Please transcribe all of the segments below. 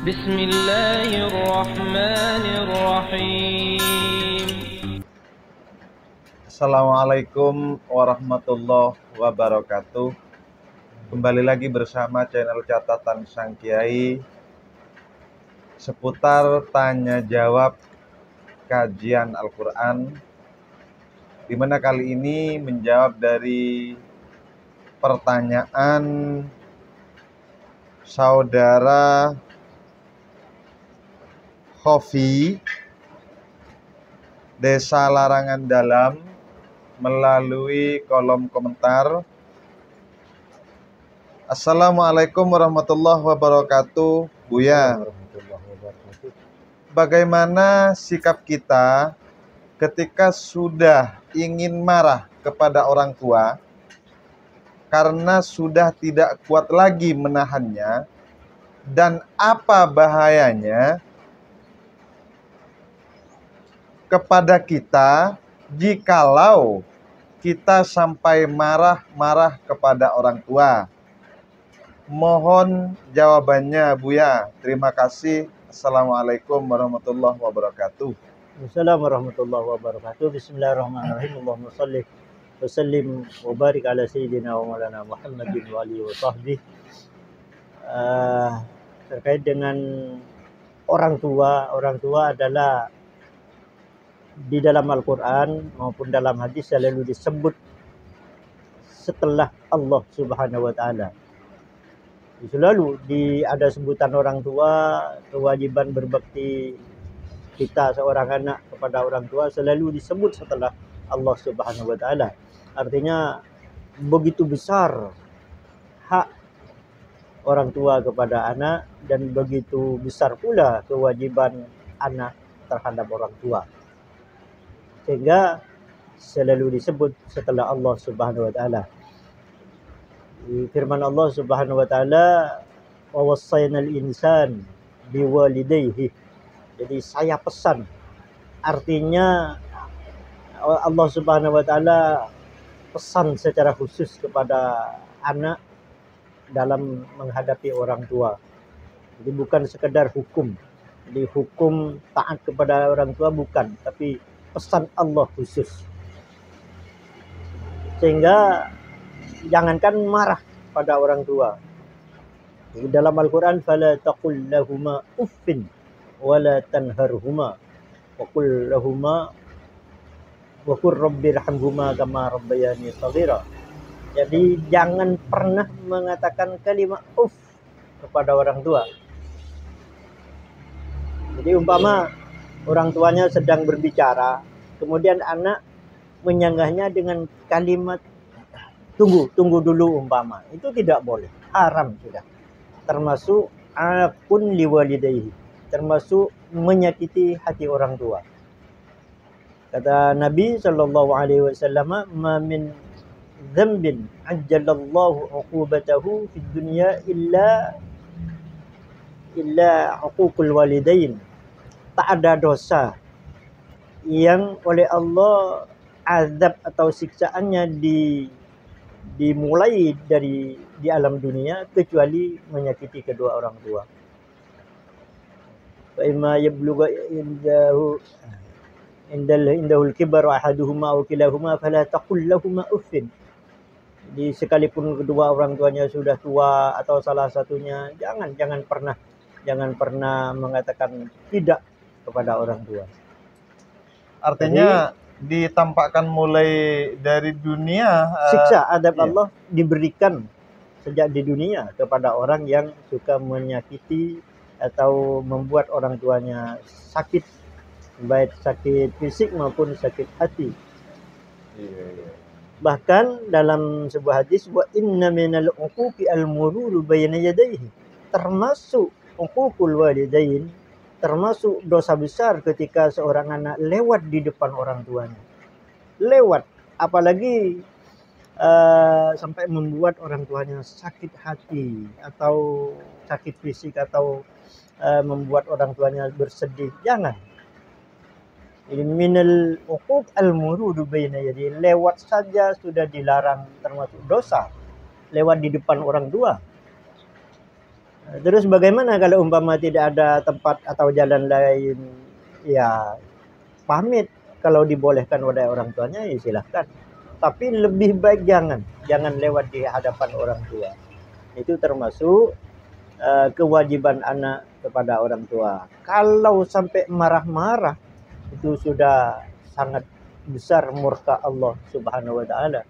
Bismillahirrahmanirrahim. Assalamualaikum warahmatullahi wabarakatuh. Kembali lagi bersama channel Catatan Sang Kiai seputar tanya jawab kajian Al-Quran, di mana kali ini menjawab dari pertanyaan saudara Khofi Desa Larangan Dalam melalui kolom komentar. Assalamualaikum warahmatullahi wabarakatuh, Buya. Bagaimana sikap kita ketika sudah ingin marah kepada orang tua karena sudah tidak kuat lagi menahannya, dan apa bahayanya kepada kita jikalau kita sampai marah-marah kepada orang tua? Mohon jawabannya, Buya. Terima kasih. Assalamualaikum warahmatullahi wabarakatuh. Assalamualaikum warahmatullahi wabarakatuh. Bismillahirrahmanirrahim. Allahumma salli wa sallim wa barik ala sayyidina wa maulana Muhammadin wa alihi wa sahbihi. Terkait dengan orang tua adalah di dalam Al-Quran maupun dalam hadis selalu disebut setelah Allah Subhanahu wa Ta'ala. Selalu ada sebutan orang tua, kewajiban berbakti kita seorang anak kepada orang tua selalu disebut setelah Allah Subhanahu wa Ta'ala. Artinya begitu besar hak orang tua kepada anak, dan begitu besar pula kewajiban anak terhadap orang tua, sehingga selalu disebut setelah Allah Subhanahu wa Ta'ala. Firman Allah Subhanahu wa Ta'ala, wa wassaynal insan biwalidayhi. Jadi saya pesan, artinya Allah Subhanahu wa Ta'ala pesan secara khusus kepada anak dalam menghadapi orang tua. Jadi bukan sekedar hukum. Jadi hukum taat kepada orang tua bukan, tapi pesan Allah khusus. Sehingga jangankan marah pada orang tua. Di dalam Al-Quran, fala taqul lahuma uffin wala tanharhuma wa qul lahuma wa qur rabbirhamhuma kama rabbayani shaghira. Jadi jangan pernah mengatakan kalimat uff kepada orang tua. Jadi umpama orang tuanya sedang berbicara, kemudian anak menyanggahnya dengan kalimat tunggu dulu umpama, itu tidak boleh, haram sudah. Termasuk akun liwalidayhi, termasuk menyakiti hati orang tua. Kata Nabi sallallahu alaihi wasallam, "Ma min dzambin ajjalallahu 'uqubatahu fid dunya illa uququl walidain." Tak ada dosa yang oleh Allah azab atau siksaannya dimulai dari di alam dunia kecuali menyakiti kedua orang tua. Fa imma yablugha indahul kibar ahaduhuma aw kilahuma fala taqul lahumā uffin. Jadi sekalipun kedua orang tuanya sudah tua atau salah satunya, jangan pernah mengatakan tidak kepada orang tua. Artinya ditampakkan mulai dari dunia, siksa adab Allah diberikan sejak di dunia kepada orang yang suka menyakiti atau membuat orang tuanya sakit, baik sakit fisik maupun sakit hati. Bahkan dalam sebuah hadis, wa inna minal uquqi al-mururu bayna yadayhi, termasuk uququl walidain, termasuk dosa besar ketika seorang anak lewat di depan orang tuanya. Lewat, apalagi sampai membuat orang tuanya sakit hati atau sakit fisik atau membuat orang tuanya bersedih. Jangan. Ini minal uquq al-murudu baina yadi, lewat saja sudah dilarang, termasuk dosa lewat di depan orang tua. Terus bagaimana kalau umpama tidak ada tempat atau jalan lain? Ya pamit, kalau dibolehkan oleh orang tuanya ya silahkan. Tapi lebih baik jangan lewat di hadapan orang tua. Itu termasuk kewajiban anak kepada orang tua. Kalau sampai marah-marah, itu sudah sangat besar murka Allah Subhanahu wa taala.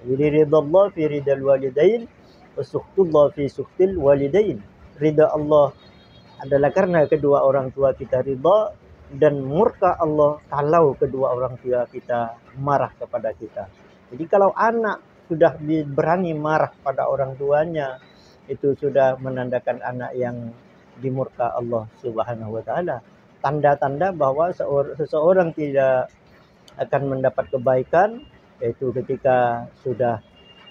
Jadi ridha Allah fi ridal walidain wa sukhtullah fi sukhtil walidain. Ridha Allah adalah karena kedua orang tua kita ridha, dan murka Allah kalau kedua orang tua kita marah kepada kita. Jadi kalau anak sudah berani marah pada orang tuanya, itu sudah menandakan anak yang dimurka Allah Subhanahu wa taala. Tanda-tanda bahwa seseorang tidak akan mendapat kebaikan yaitu ketika sudah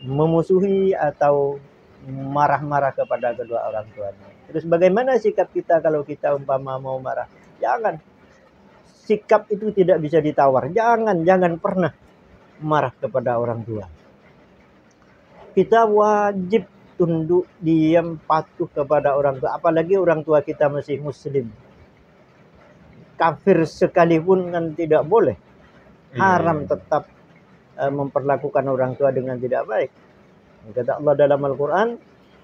memusuhi atau marah-marah kepada kedua orang tuanya. Terus bagaimana sikap kita kalau kita umpama mau marah? Jangan. Sikap itu tidak bisa ditawar. Jangan pernah marah kepada orang tua. Kita wajib tunduk, diam, patuh kepada orang tua. Apalagi orang tua kita masih muslim. Kafir sekalipun kan tidak boleh. Haram tetap memperlakukan orang tua dengan tidak baik. Kata Allah dalam Al-Quran,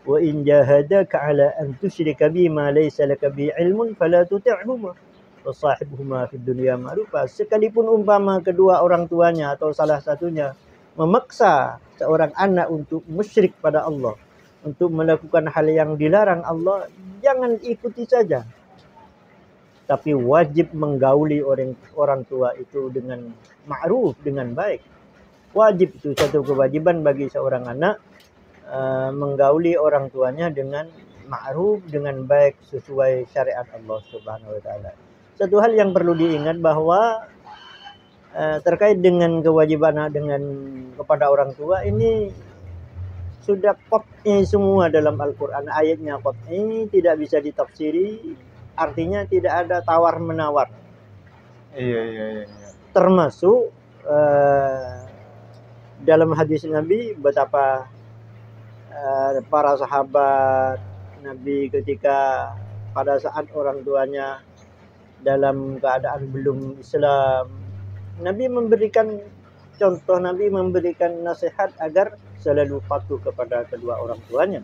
wa in jahadaka ala an tusyrika bima laysa laka bi ilmun fala tuti'huma wa sahibuhuma fid dunya ma'rufa. Sekalipun umpama kedua orang tuanya atau salah satunya memaksa seorang anak untuk musyrik pada Allah, untuk melakukan hal yang dilarang Allah, jangan ikuti saja. Tapi wajib menggauli orang tua itu dengan ma'ruf, dengan baik. Wajib, itu satu kewajiban bagi seorang anak, menggauli orang tuanya dengan ma'ruf, dengan baik sesuai syariat Allah Subhanahu wa taala. Satu hal yang perlu diingat bahwa terkait dengan kewajiban dengan kepada orang tua ini sudah qat'i semua dalam Al-Qur'an. Ayatnya qat'i, tidak bisa ditafsiri. Artinya tidak ada tawar-menawar. Iya. Termasuk dalam hadis Nabi betapa para sahabat Nabi ketika pada saat orang tuanya dalam keadaan belum Islam, Nabi memberikan contoh, Nabi memberikan nasihat agar selalu patuh kepada kedua orang tuanya.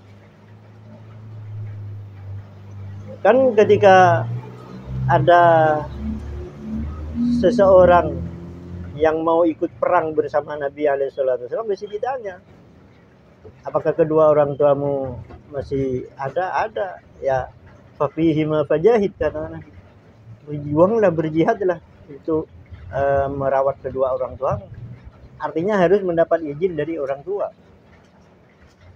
Kan ketika ada seseorang yang mau ikut perang bersama Nabi SAW, mesti ditanya, apakah kedua orang tuamu masih ada? Ada. Ya, fafihima fajahid, kata Nabi. Berjuanglah, berjihadlah untuk merawat kedua orang tuamu. Artinya harus mendapat izin dari orang tua.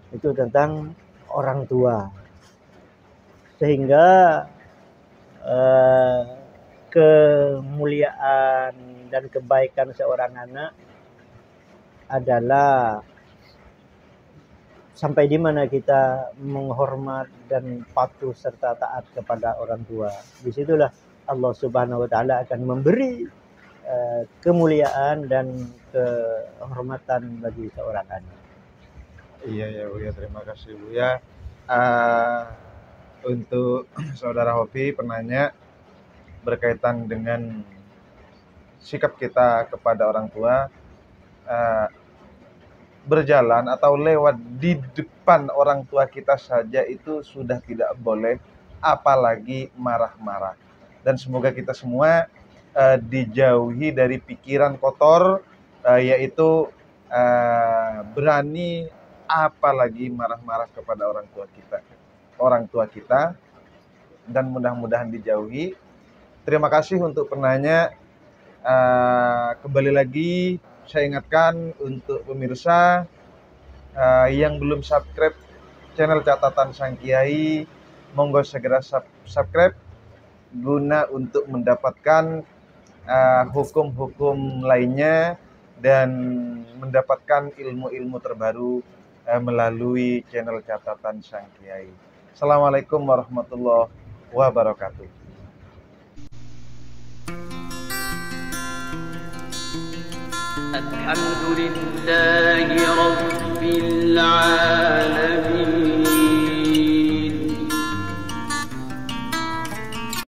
Itu tentang orang tua. Sehingga kemuliaan dan kebaikan seorang anak adalah sampai di mana kita menghormat dan patuh serta taat kepada orang tua. Disitulah Allah Subhanahu wa taala akan memberi kemuliaan dan kehormatan bagi seorang anak. Iya Bu ya, terima kasih Bu ya. Untuk saudara Hopi penanya berkaitan dengan sikap kita kepada orang tua, berjalan atau lewat di depan orang tua kita saja itu sudah tidak boleh, apalagi marah-marah. Dan semoga kita semua dijauhi dari pikiran kotor, yaitu berani apalagi marah-marah kepada orang tua kita, dan mudah-mudahan dijauhi. Terima kasih untuk penanya. Kembali lagi saya ingatkan untuk pemirsa yang belum subscribe channel Catatan Sang Kiai, monggo segera subscribe guna untuk mendapatkan hukum-hukum lainnya dan mendapatkan ilmu-ilmu terbaru melalui channel Catatan Sang Kiai. Assalamualaikum warahmatullahi wabarakatuh. الحمد لله رب العالمين.